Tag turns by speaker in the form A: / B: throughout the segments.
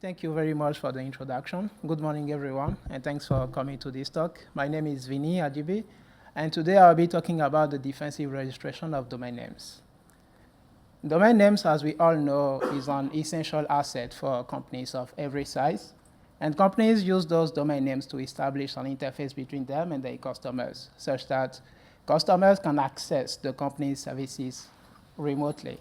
A: Thank you very much for the introduction. Good morning, everyone, and thanks for coming to this talk. My name is Vinny Ajibi, and today I'll be talking about the defensive registration of domain names. Domain names, as we all know, is an essential asset for companies of every size, and companies use those domain names to establish an interface between them and their customers, such that customers can access the company's services remotely.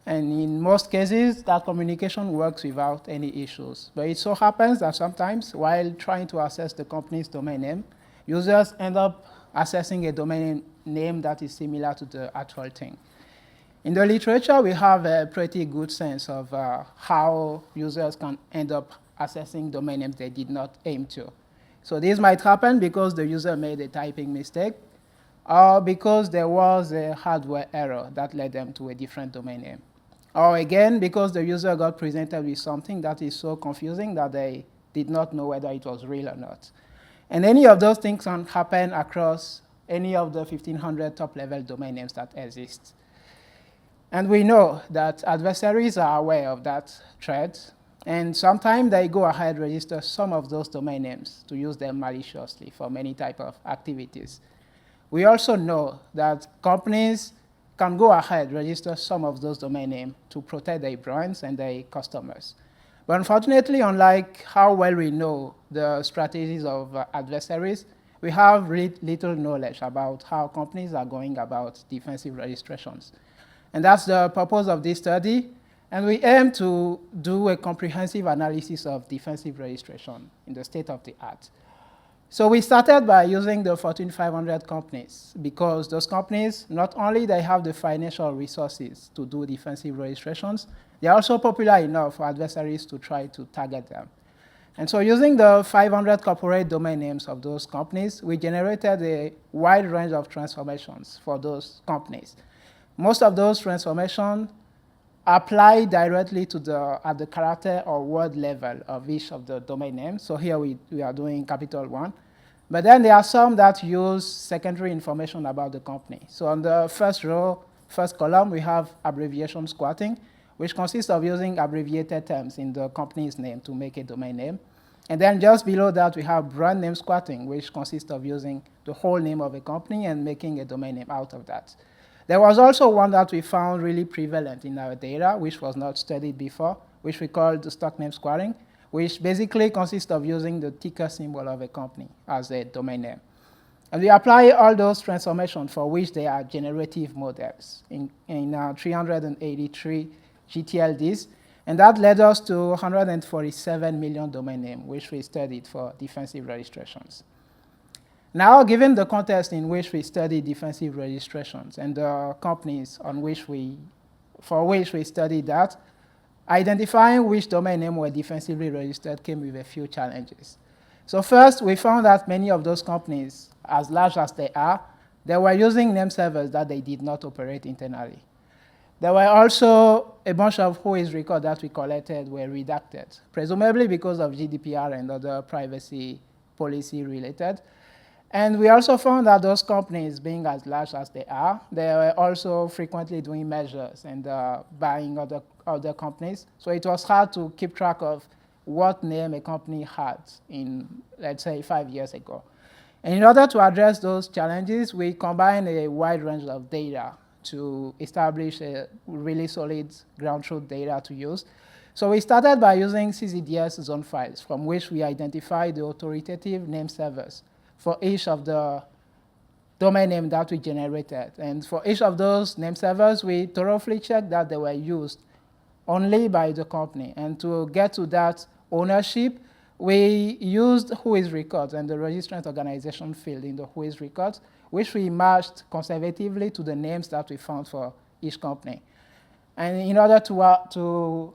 A: And in most cases, that communication works without any issues. But it so happens that sometimes, while trying to access the company's domain name, users end up accessing a domain name that is similar to the actual thing. In the literature, we have a pretty good sense of how users can end up accessing domain names they did not aim to. So this might happen because the user made a typing mistake, or because there was a hardware error that led them to a different domain name. Or again, because the user got presented with something that is so confusing that they did not know whether it was real or not. And any of those things can happen across any of the 1,500 top-level domain names that exist. And we know that adversaries are aware of that threat, and sometimes they go ahead and register some of those domain names to use them maliciously for many types of activities. We also know that companies can go ahead and register some of those domain names to protect their brands and their customers. But unfortunately, unlike how well we know the strategies of adversaries, we have really little knowledge about how companies are going about defensive registrations. And that's the purpose of this study. And we aim to do a comprehensive analysis of defensive registration in the state of the art. So we started by using the Fortune 500 companies, because those companies, not only they have the financial resources to do defensive registrations, they're also popular enough for adversaries to try to target them. And so using the 500 corporate domain names of those companies, we generated a wide range of transformations for those companies. Most of those transformations apply directly to at the character or word level of each of the domain names. So here we are doing capital 1. But then there are some that use secondary information about the company. So on the first row, first column, we have abbreviation squatting, which consists of using abbreviated terms in the company's name to make a domain name. And then just below that, we have brand name squatting, which consists of using the whole name of a company and making a domain name out of that. There was also one that we found really prevalent in our data, which was not studied before, which we called the stock name squatting, which basically consists of using the ticker symbol of a company as a domain name. And we apply all those transformations for which they are generative models in 383 GTLDs. And that led us to 147 million domain names, which we studied for defensive registrations. Now, given the context in which we study defensive registrations and the companies for which we studied that, identifying which domain name were defensively registered came with a few challenges. So first, we found that many of those companies, as large as they were using name servers that they did not operate internally. There were also a bunch of whois records that we collected were redacted, presumably because of GDPR and other privacy policy related. And we also found that those companies, being as large as they were also frequently doing measures and buying other companies. So it was hard to keep track of what name a company had in, let's say, 5 years ago. And in order to address those challenges, we combined a wide range of data to establish a really solid ground truth data to use. So we started by using CZDS zone files, from which we identified the authoritative name servers for each of the domain name that we generated. And for each of those name servers, we thoroughly checked that they were used only by the company. And to get to that ownership, we used whois records and the registrant organization field in the whois records, which we matched conservatively to the names that we found for each company. And in order to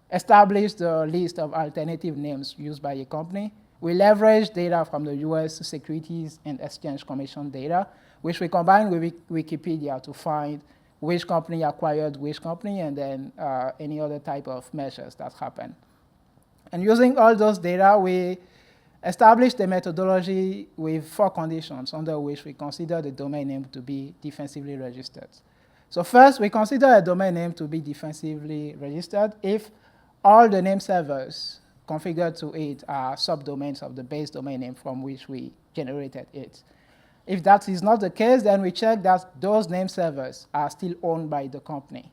A: establish the list of alternative names used by a company, we leveraged data from the US Securities and Exchange Commission data, which we combined with Wikipedia to find which company acquired which company, and then any other type of measures that happen. And using all those data, we established a methodology with 4 conditions under which we consider the domain name to be defensively registered. So first, we consider a domain name to be defensively registered if all the name servers configured to it are subdomains of the base domain name from which we generated it. If that is not the case, then we check that those name servers are still owned by the company.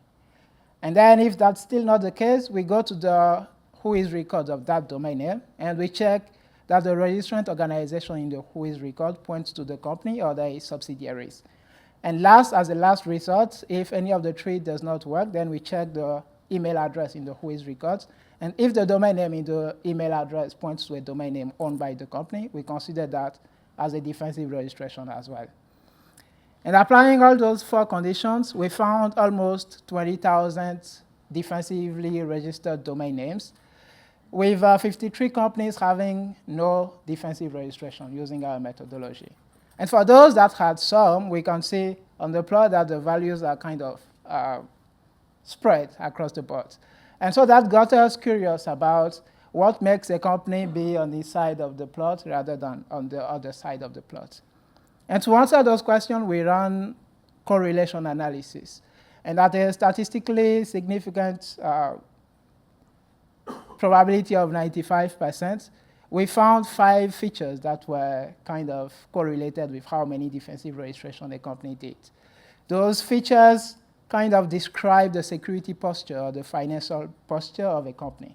A: And then if that's still not the case, we go to the whois record of that domain name, and we check that the registrant organization in the whois record points to the company or their subsidiaries. And last, as a last resort, if any of the three does not work, then we check the email address in the whois records. And if the domain name in the email address points to a domain name owned by the company, we consider that as a defensive registration as well. And applying all those 4 conditions, we found almost 20,000 defensively registered domain names, with 53 companies having no defensive registration using our methodology. And for those that had some, we can see on the plot that the values are kind of spread across the board. And so that got us curious about what makes a company be on this side of the plot rather than on the other side of the plot. And to answer those questions, we ran correlation analysis. And at a statistically significant probability of 95%, we found 5 features that were kind of correlated with how many defensive registration a company did. Those features kind of describe the security posture or the financial posture of a company.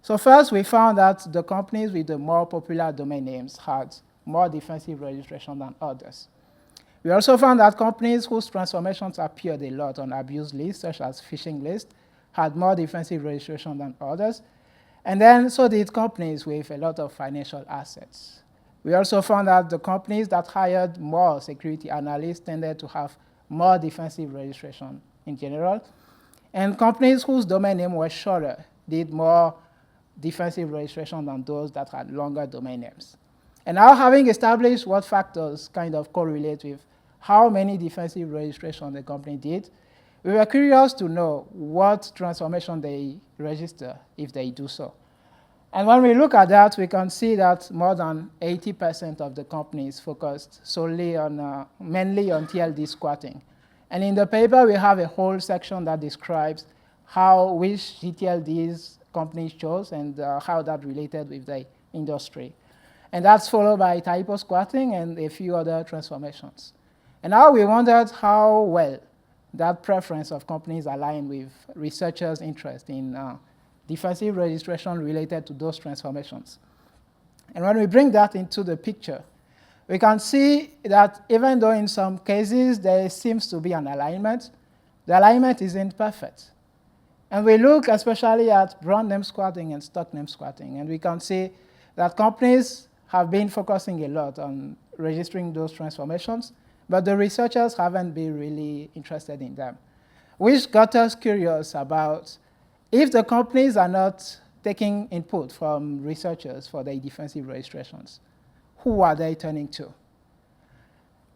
A: So first, we found that the companies with the more popular domain names had more defensive registration than others. We also found that companies whose transformations appeared a lot on abuse lists, such as phishing lists, had more defensive registration than others. And then so did companies with a lot of financial assets. We also found that the companies that hired more security analysts tended to have more defensive registration in general. And companies whose domain name was shorter did more defensive registration than those that had longer domain names. And now, having established what factors kind of correlate with how many defensive registration the company did, we were curious to know what transformation they register if they do so. And when we look at that, we can see that more than 80% of the companies focused solely on, mainly on TLD squatting. And in the paper, we have a whole section that describes which GTLDs companies chose and how that related with the industry. And that's followed by typo squatting and a few other transformations. And now we wondered how well that preference of companies aligned with researchers' interest in defensive registration related to those transformations. And when we bring that into the picture, we can see that even though in some cases there seems to be an alignment, the alignment isn't perfect. And we look especially at brand name squatting and stock name squatting, and we can see that companies have been focusing a lot on registering those transformations, but the researchers haven't been really interested in them, which got us curious about if the companies are not taking input from researchers for their defensive registrations, who are they turning to?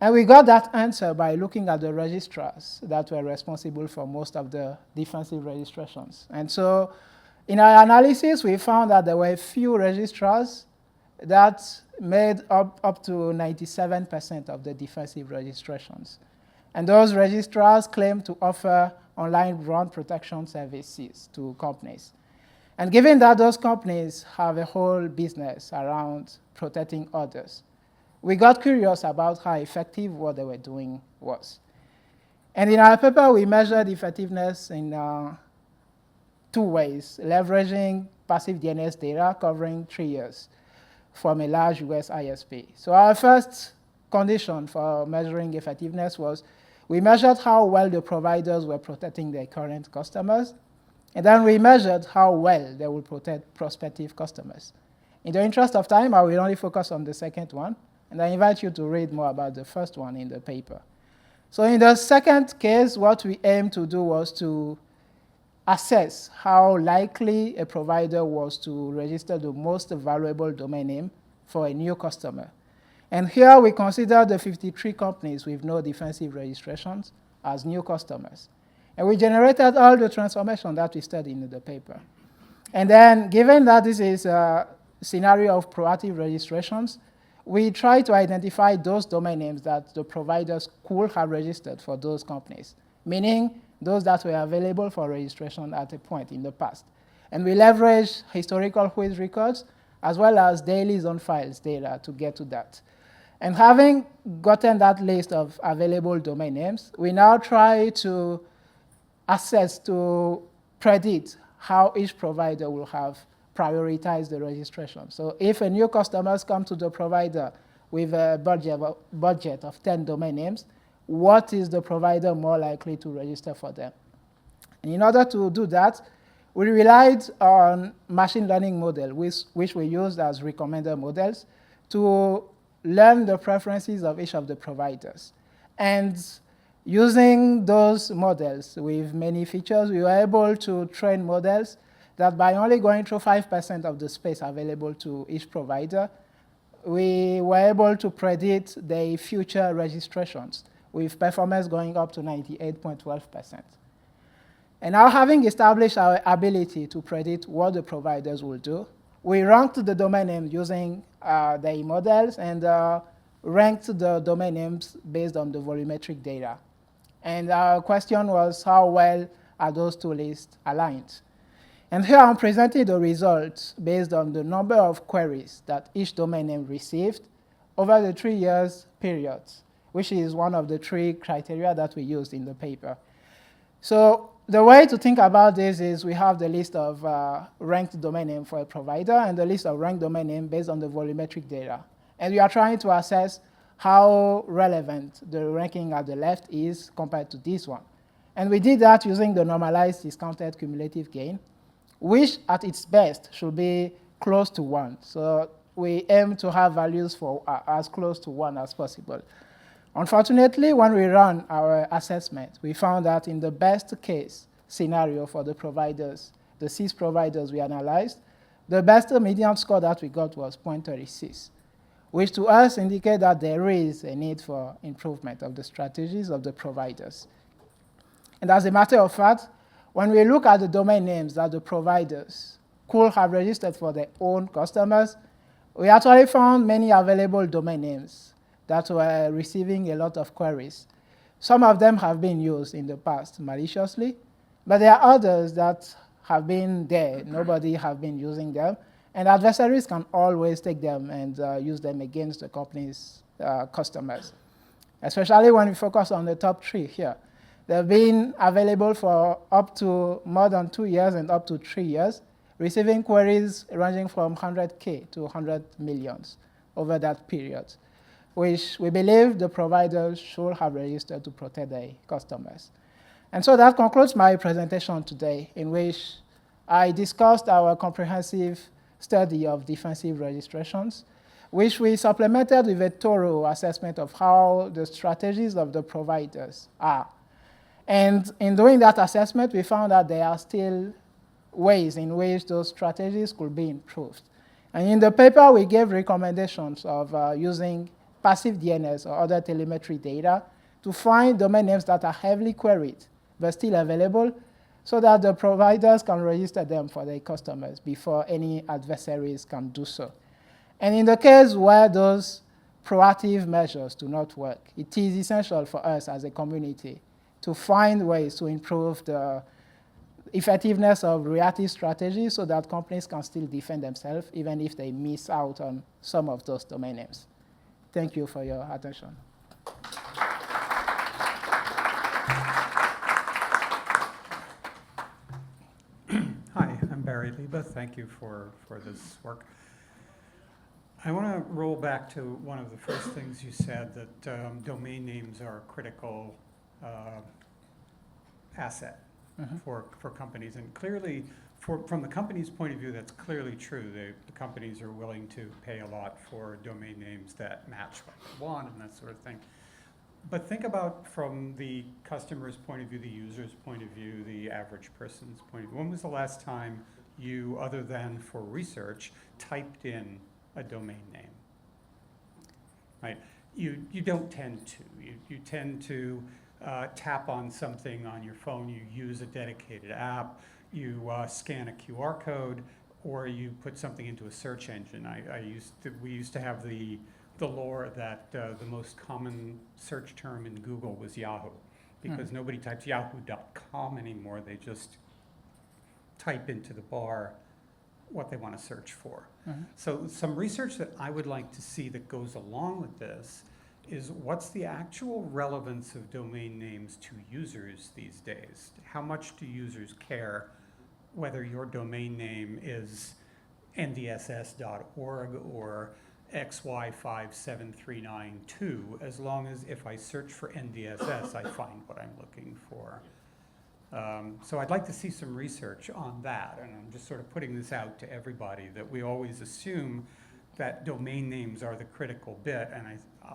A: And we got that answer by looking at the registrars that were responsible for most of the defensive registrations. And so in our analysis, we found that there were a few registrars that made up to 97% of the defensive registrations. And those registrars claim to offer online brand protection services to companies. And given that those companies have a whole business around protecting others, we got curious about how effective what they were doing was. And in our paper, we measured effectiveness in 2 ways, leveraging passive DNS data covering 3 years from a large US ISP. So our first condition for measuring effectiveness was we measured how well the providers were protecting their current customers, and then we measured how well they would protect prospective customers. In the interest of time, I will only focus on the second one, and I invite you to read more about the first one in the paper. So in the second case, what we aimed to do was to assess how likely a provider was to register the most valuable domain name for a new customer. And here we consider the 53 companies with no defensive registrations as new customers. And we generated all the transformation that we studied in the paper. And then, given that this is a scenario of proactive registrations, we try to identify those domain names that the providers could have registered for those companies, meaning those that were available for registration at a point in the past. And we leverage historical quiz records as well as daily zone files data to get to that. And having gotten that list of available domain names, we now try to assess, to predict how each provider will have prioritized the registration. So if a new customers come to the provider with a budget of 10 domain names, what is the provider more likely to register for them? And in order to do that, we relied on machine learning model, which we used as recommender models to learn the preferences of each of the providers. And using those models with many features, we were able to train models that by only going through 5% of the space available to each provider, we were able to predict their future registrations with performance going up to 98.12%. And now, having established our ability to predict what the providers will do, we ranked the domain names using their models and ranked the domain names based on the volumetric data. And our question was, how well are those two lists aligned? And here I'm presenting the results based on the number of queries that each domain name received over the 3 years period, which is one of the 3 criteria that we used in the paper. So the way to think about this is we have the list of ranked domain name for a provider and the list of ranked domain name based on the volumetric data. And we are trying to assess how relevant the ranking at the left is compared to this one. And we did that using the normalized discounted cumulative gain, which at its best should be close to 1. So we aim to have values for as close to 1 as possible. Unfortunately, when we ran our assessment, we found that in the best case scenario for the providers, the 6 providers we analyzed, the best median score that we got was 0.36, which to us indicate that there is a need for improvement of the strategies of the providers. And as a matter of fact, when we look at the domain names that the providers could have registered for their own customers, we actually found many available domain names that were receiving a lot of queries. Some of them have been used in the past maliciously, but there are others that have been there. Nobody has been using them, and adversaries can always take them and use them against the company's customers, especially when we focus on the top 3 here. They've been available for up to more than 2 years and up to 3 years, receiving queries ranging from 100K to 100 millions over that period, which we believe the providers should have registered to protect their customers. And so that concludes my presentation today, in which I discussed our comprehensive study of defensive registrations, which we supplemented with a thorough assessment of how the strategies of the providers are. And in doing that assessment, we found that there are still ways in which those strategies could be improved. And in the paper, we gave recommendations of using passive DNS or other telemetry data to find domain names that are heavily queried but still available, so that the providers can register them for their customers before any adversaries can do so. And in the case where those proactive measures do not work, it is essential for us as a community to find ways to improve the effectiveness of reactive strategies so that companies can still defend themselves even if they miss out on some of those domain names. Thank you for your attention.
B: Hi, I'm Barry Liba. Thank you for this work. I want to roll back to one of the first things you said, that domain names are a critical asset for companies. And clearly, from the company's point of view, that's clearly true. The companies are willing to pay a lot for domain names that match what they want and that sort of thing. But think about from the customer's point of view, the user's point of view, the average person's point of view. When was the last time you, other than for research, typed in a domain name? Right? You don't tend to. You tend to tap on something on your phone. You use a dedicated app. You scan a QR code, or you put something into a search engine. We used to have the lore that the most common search term in Google was Yahoo, because nobody types yahoo.com anymore. They just type into the bar what they want to search for. So some research that I would like to see that goes along with this is what's the actual relevance of domain names to users these days? How much do users care whether your domain name is ndss.org or XY57392, as long as if I search for NDSS, I find what I'm looking for. So I'd like to see some research on that, and I'm just sort of putting this out to everybody, that we always assume that domain names are the critical bit, and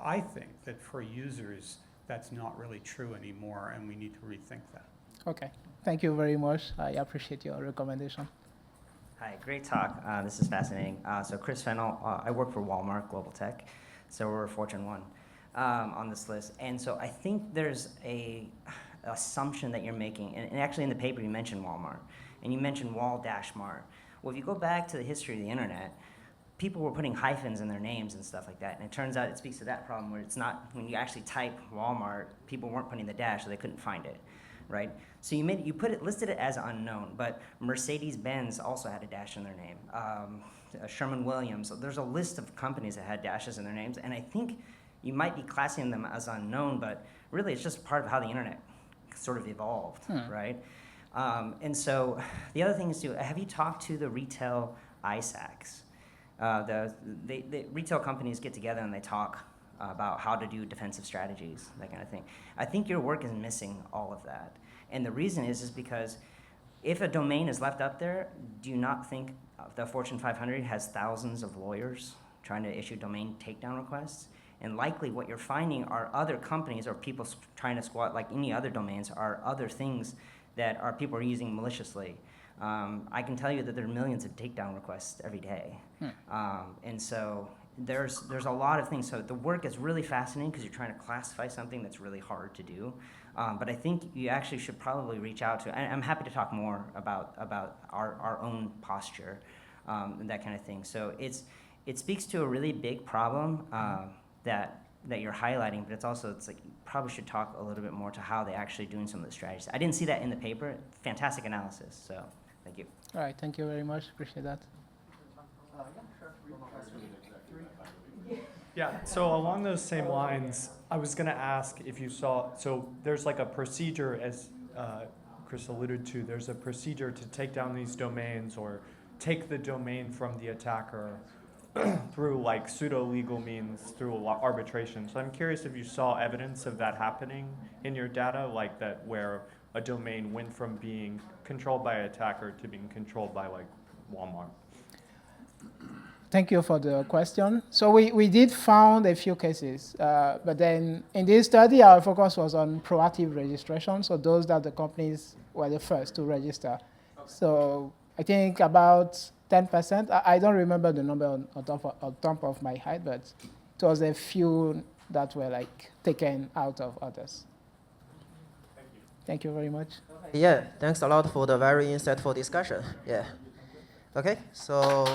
B: I think that for users, that's not really true anymore, and we need to rethink that.
A: Okay, thank you very much. I appreciate your recommendation.
C: Hi, great talk. This is fascinating. So Chris Fennell, I work for Walmart Global Tech, so we're Fortune 1 on this list. And so I think there's a assumption that you're making, and actually in the paper you mentioned Walmart, and you mentioned Wal-Mart. Well, if you go back to the history of the internet, people were putting hyphens in their names and stuff like that, and it turns out it speaks to that problem where it's not, when you actually type Walmart, people weren't putting the dash, so they couldn't find it, right? So you listed it as unknown, but Mercedes-Benz also had a dash in their name. Sherman-Williams, there's a list of companies that had dashes in their names, and I think you might be classing them as unknown, but really it's just part of how the internet sort of evolved, right? And so the other thing is too, have you talked to the retail ISACs? The retail companies get together and they talk about how to do defensive strategies, that kind of thing. I think your work is missing all of that. And the reason is because if a domain is left up there, do you not think the Fortune 500 has thousands of lawyers trying to issue domain takedown requests? And likely what you're finding are other companies or people trying to squat, like any other domains, are other things that people are using maliciously. I can tell you that there are millions of takedown requests every day. And so there's a lot of things. So the work is really fascinating because you're trying to classify something that's really hard to do. But I think you actually should probably reach out to, and I'm happy to talk more about our own posture and that kind of thing. So it speaks to a really big problem that you're highlighting, but it's like you probably should talk a little bit more to how they're actually doing some of the strategies. I didn't see that in the paper. Fantastic analysis, so thank you.
A: All right, thank you very much. Appreciate that.
D: Yeah, so along those same lines, I was going to ask if you saw, so there's like a procedure, as Chris alluded to, there's a procedure to take down these domains or take the domain from the attacker through like pseudo-legal means, through arbitration. So I'm curious if you saw evidence of that happening in your data, like that where a domain went from being controlled by an attacker to being controlled by like Walmart.
A: Thank you for the question. So we did found a few cases, but then in this study, our focus was on proactive registration, so those that the companies were the first to register. So I think about 10%. I don't remember the number on top of my head, but it was a few that were like taken out of others.
D: Thank you.
A: Thank you very much.
E: Yeah, thanks a lot for the very insightful discussion. Yeah. Okay, so.